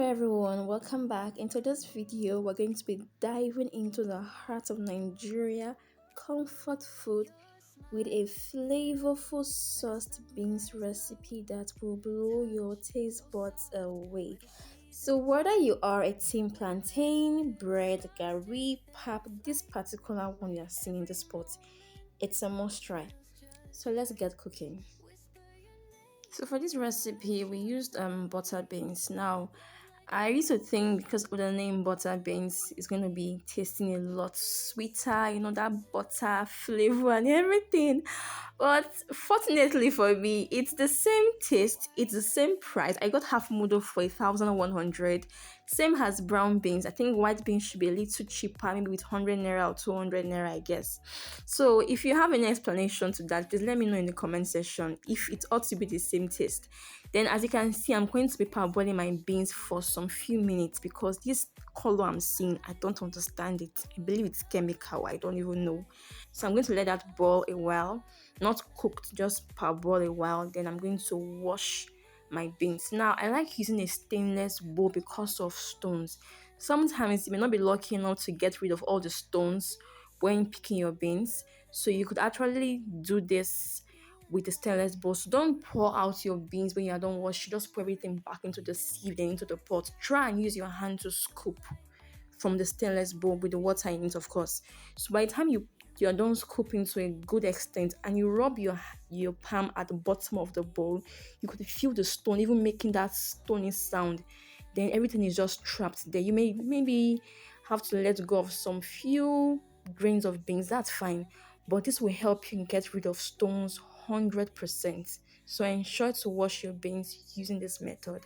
everyone, welcome back. Into this video, we're going to be diving into the heart of Nigeria comfort food with a flavorful sauced beans recipe that will blow your taste buds away. So, whether you are a team plantain, bread, gari, pap, this particular one you're seeing in the spot, it's a must try. So, let's get cooking. So for this recipe, we used butter beans. Now, I used to think because of the name butter beans, it's going to be tasting a lot sweeter, that butter flavor and everything. But fortunately for me, it's the same taste, it's the same price. I got half mudo for 1,100. Same as brown beans. I think white beans should be a little cheaper, maybe with 100 naira or 200 naira, I guess. So if you have any explanation to that, please let me know in the comment section if it ought to be the same taste. Then as you can see, I'm going to be parboiling my beans for some few minutes because this color I'm seeing, I don't understand it. I believe it's chemical, I don't even know. So I'm going to let that boil a while, not cooked, just parboil a while. Then I'm going to wash my beans. Now I like using a stainless bowl because of stones. Sometimes you may not be lucky enough to get rid of all the stones when picking your beans, so you could actually do this with a stainless bowl. So don't pour out your beans when you are done washing. Just pour everything back into the sieve, then into the pot. Try and use your hand to scoop from the stainless bowl with the water in it, of course. So by the time you're done scooping to a good extent and you rub your palm at the bottom of the bowl, you could feel the stone even making that stony sound. Then everything is just trapped there. You may maybe have to let go of some few grains of beans. That's fine, but this will help you get rid of stones 100%. So ensure to wash your beans using this method.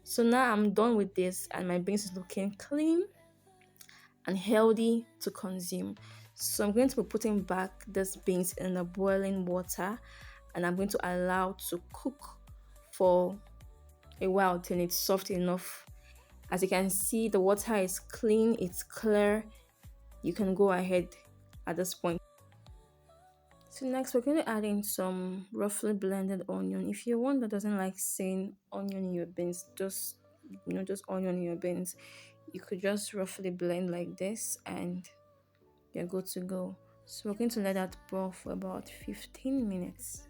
So now I'm done with this and my beans is looking clean and healthy to consume. So I'm going to be putting back these beans in the boiling water and I'm going to allow to cook for a while till it's soft enough. As you can see, the water is clean, it's clear. You can go ahead at this point. So next we're going to add in some roughly blended onion. If you're one that doesn't like seeing onion in your beans, just onion in your beans, you could just roughly blend like this and you're good to go. So we're going to let that boil for about 15 minutes.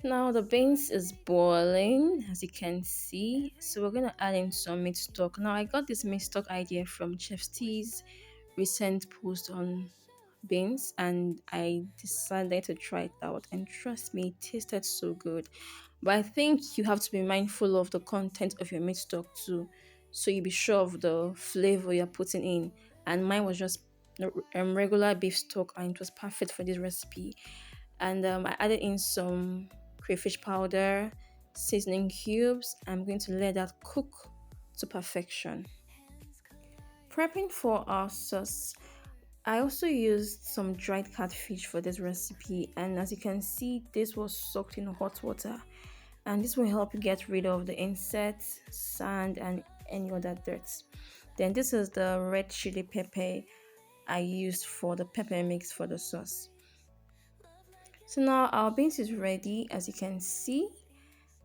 Now the beans is boiling, as you can see. So we're going to add in some meat stock. Now I got this meat stock idea from Chef T's recent post on beans and I decided to try it out, and trust me, it tasted so good. But I think you have to be mindful of the content of your meat stock too, so you be sure of the flavor you're putting in. And mine was just regular beef stock and it was perfect for this recipe. And I added in some crayfish powder, seasoning cubes. I'm going to let that cook to perfection. Prepping for our sauce, I also used some dried catfish for this recipe, and as you can see, this was soaked in hot water, and this will help you get rid of the insects, sand, and any other dirt. Then this is the red chili pepper I used for the pepper mix for the sauce. So now our beans is ready, as you can see,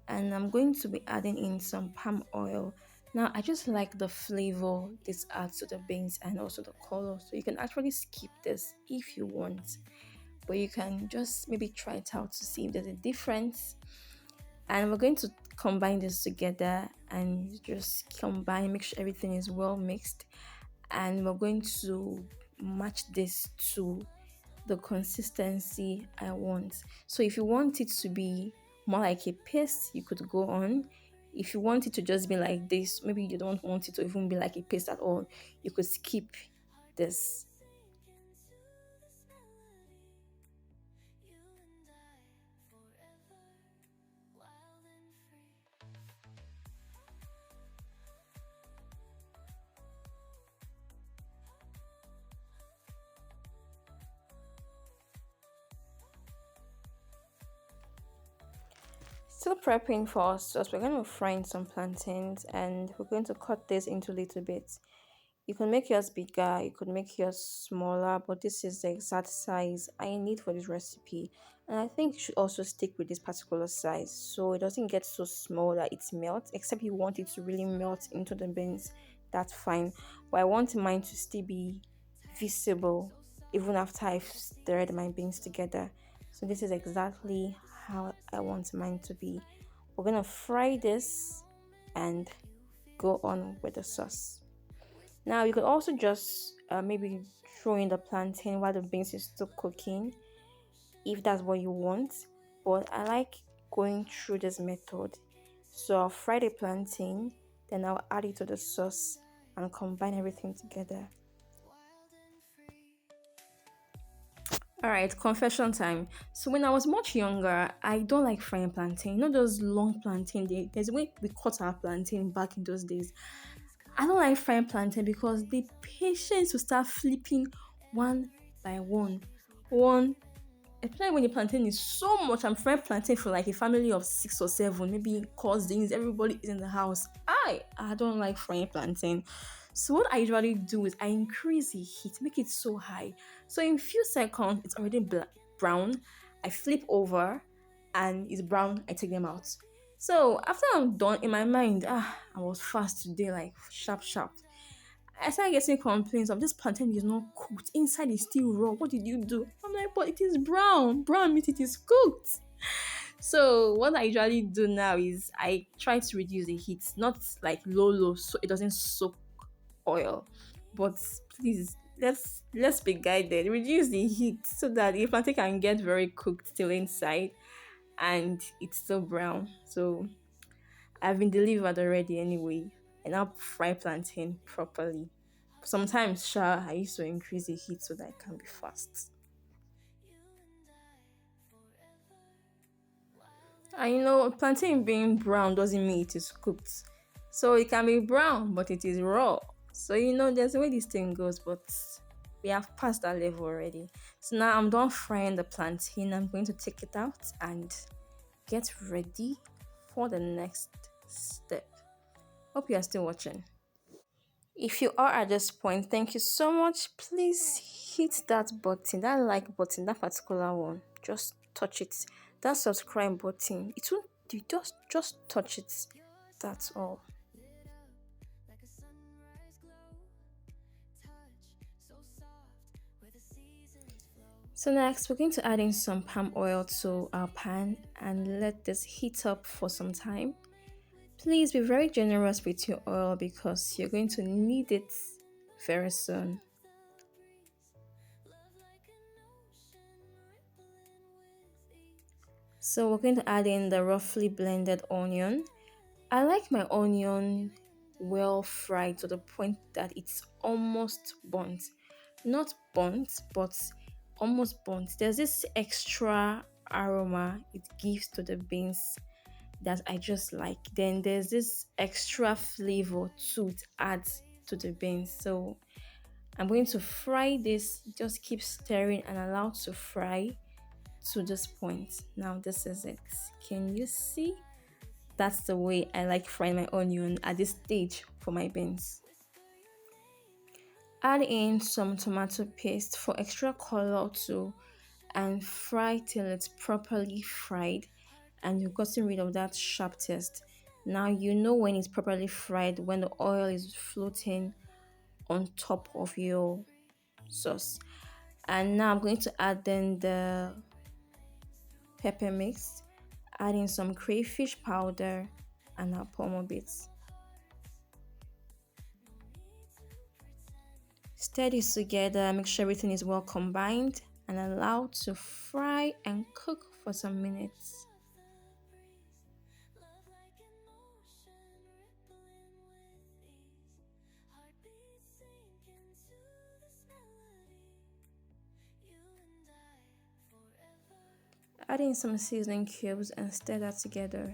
and I'm going to be adding in some palm oil. Now I just like the flavor this adds to the beans and also the color, so you can actually skip this if you want, but you can just maybe try it out to see if there's a difference. And we're going to combine this together and just combine, make sure everything is well mixed, and we're going to match this to the consistency I want. So if you want it to be more like a paste, you could go on. If you want it to just be like this, maybe you don't want it to even be like a paste at all, you could skip this. Still prepping for sauce, we're going to fry in some plantains and we're going to cut this into little bits. You could make yours bigger, you could make yours smaller, but this is the exact size I need for this recipe. And I think you should also stick with this particular size so it doesn't get so small that it melts, except you want it to really melt into the beans. That's fine. But I want mine to still be visible even after I've stirred my beans together. So this is exactly how I want mine to be. We're gonna fry this and go on with the sauce. Now you could also just maybe throw in the plantain while the beans is still cooking if that's what you want. But I like going through this method. So I'll fry the plantain, then I'll add it to the sauce and combine everything together. Alright, confession time. So when I was much younger, I don't like frying plantain. You know those long plantain. There's a way we cut our plantain back in those days. I don't like frying plantain because the patience to start flipping one by one. One, especially when the plantain is so much. I'm frying plantain for like a family of 6 or 7, maybe cousins, everybody is in the house. I don't like frying plantain. So what I usually do is I increase the heat, make it so high. So in few seconds, it's already brown. I flip over and it's brown. I take them out. So after I'm done, in my mind, I was fast today, like sharp, sharp. I started getting complaints of this plantain is not cooked. Inside is still raw. What did you do? I'm like, but it is brown. Brown means it is cooked. So what I usually do now is I try to reduce the heat, not like low, so it doesn't soak oil. But please, let's be guided. Reduce the heat so that the plantain can get very cooked till inside and it's still brown. So I've been delivered already anyway, and I'll fry plantain properly. Sometimes, I used to increase the heat so that it can be fast. And plantain being brown doesn't mean it is cooked. So it can be brown, but it is raw. So there's a way this thing goes, but we have passed that level already. So now I'm done frying the plantain. I'm going to take it out and get ready for the next step. Hope you are still watching. If you are at this point, thank you so much. Please hit that button, that like button, that particular one. Just touch it. That subscribe button. It will you just touch it. That's all. So next, we're going to add in some palm oil to our pan and let this heat up for some time. Please be very generous with your oil because you're going to need it very soon. So we're going to add in the roughly blended onion. I like my onion well fried to the point that it's almost burnt. Not burnt, but almost burnt. There's this extra aroma it gives to the beans that I just like. Then there's this extra flavor too it adds to the beans. So I'm going to fry this, just keep stirring and allow to fry to this point. Now this is it. Can you see? That's the way I like frying my onion at this stage for my beans. Add in some tomato paste for extra color too and fry till it's properly fried and you've gotten rid of that sharp taste. Now you know when it's properly fried, when the oil is floating on top of your sauce. And now I'm going to add in the pepper mix, adding some crayfish powder and our pomo bits. Stir this together, make sure everything is well combined and allow to fry and cook for some minutes. Add in some seasoning cubes and stir that together.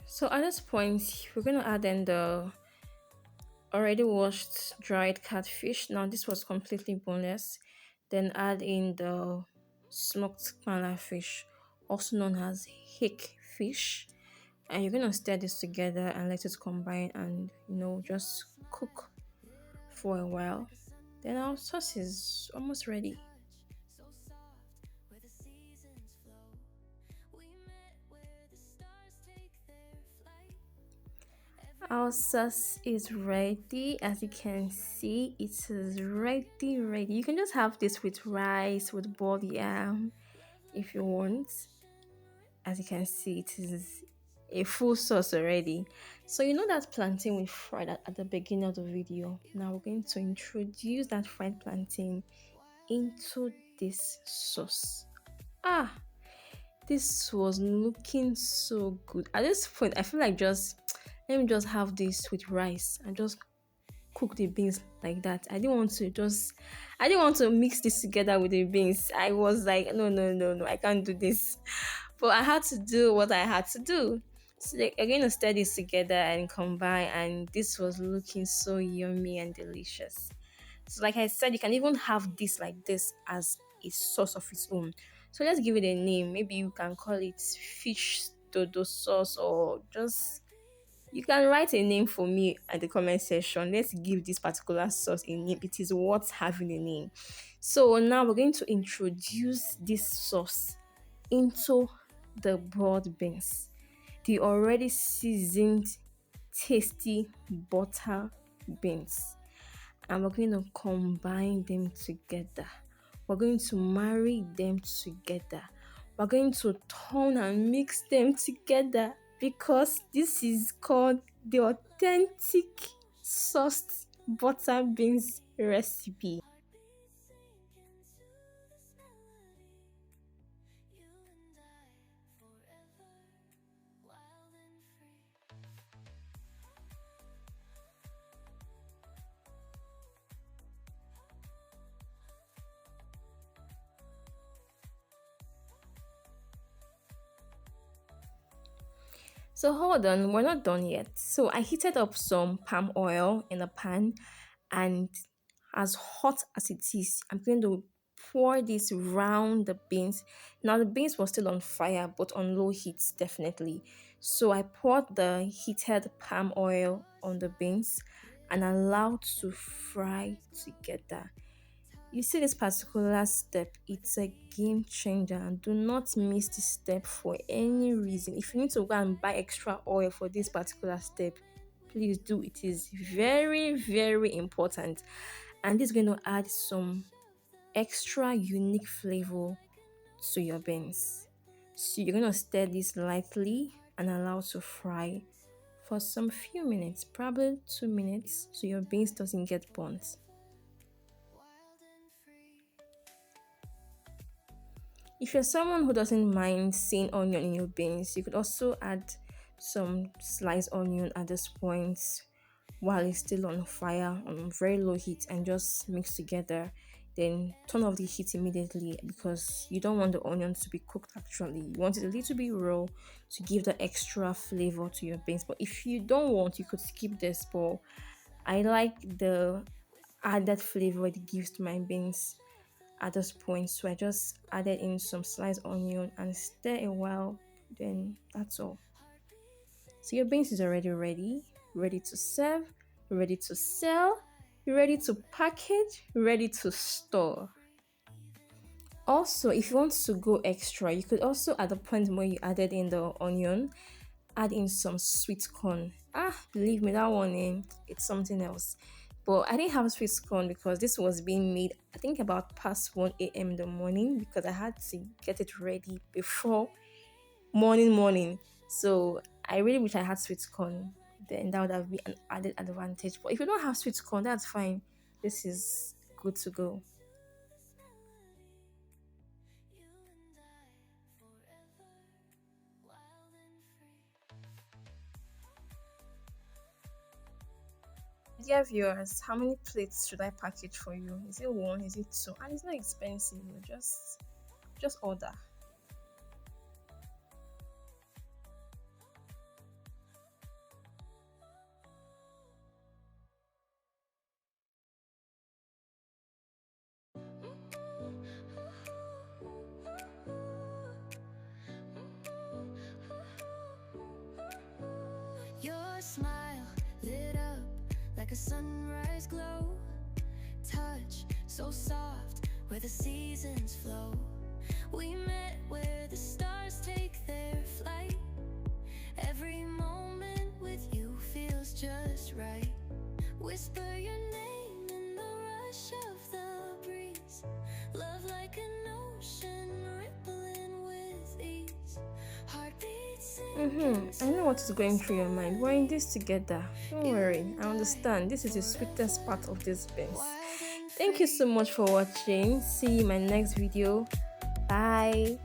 So at this point, we're going to add in the already washed dried catfish. Now this was completely boneless. Then add in the smoked kpala fish, also known as hick fish. And you're gonna stir this together and let it combine and just cook for a while. Then our sauce is almost ready. Our sauce is ready. As you can see, it is ready. You can just have this with rice, with boiled yam if you want. As you can see, it is a full sauce already. So you know that plantain we fried at the beginning of the video. Now we're going to introduce that fried plantain into this sauce. Ah, this was looking so good. At this point, I feel like just let me just have this with rice and just cook the beans like that. I didn't want to mix this together with the beans. I was like, no, I can't do this. But I had to do what I had to do. So like, I'm going to stir this together and combine, and this was looking so yummy and delicious. So like I said, you can even have this like this as a sauce of its own. So let's give it a name. Maybe you can call it fish dodo sauce, or just you can write a name for me at the comment section. Let's give this particular sauce a name. It is worth having a name. So now we're going to introduce this sauce into the broad beans, the already seasoned, tasty butter beans, and we're going to combine them together. We're going to marry them together. We're going to turn and mix them together because this is called the authentic sauced butter beans recipe. So hold on, we're not done yet. So I heated up some palm oil in a pan, and as hot as it is, I'm going to pour this round the beans. Now the beans were still on fire, but on low heat definitely. So I poured the heated palm oil on the beans and allowed to fry together. You see this particular step, it's a game changer, and do not miss this step for any reason. If you need to go and buy extra oil for this particular step, please do. It is very important, and this is going to add some extra unique flavor to your beans. So you're going to stir this lightly and allow to fry for some few minutes, probably 2 minutes, so your beans doesn't get burnt. If you're someone who doesn't mind seeing onion in your beans, you could also add some sliced onion at this point while it's still on fire on very low heat, and just mix together. Then turn off the heat immediately because you don't want the onions to be cooked actually. You want it a little bit raw to give the extra flavor to your beans. But if you don't want, you could skip this. But I like the added flavor it gives to my beans at this point, so I just added in some sliced onion and stir a while. Then that's all. So your beans is already ready to serve, ready to sell, ready to package, ready to store. Also, if you want to go extra, you could also, at the point where you added in the onion, add in some sweet corn. Believe me, that one it's something else. But I didn't have sweet corn because this was being made, I think, about past 1 a.m. in the morning, because I had to get it ready before morning. So I really wish I had sweet corn. Then that would have been an added advantage. But if you don't have sweet corn, that's fine. This is good to go. Dear viewers, how many plates should I package for you? Is it one? Is it two? And it's not expensive. Just order. smile lit up like a sunrise glow. Touch so soft where the seasons flow. We met where the stars take their flight. Every moment with you feels just right. Whisper your name in the rush of the breeze. Love like an ocean rippling with ease. Heartbeats I know what is going through your mind. We're in this together. Don't worry. I understand. This is the sweetest part of this beans. Thank you so much for watching. See you in my next video. Bye.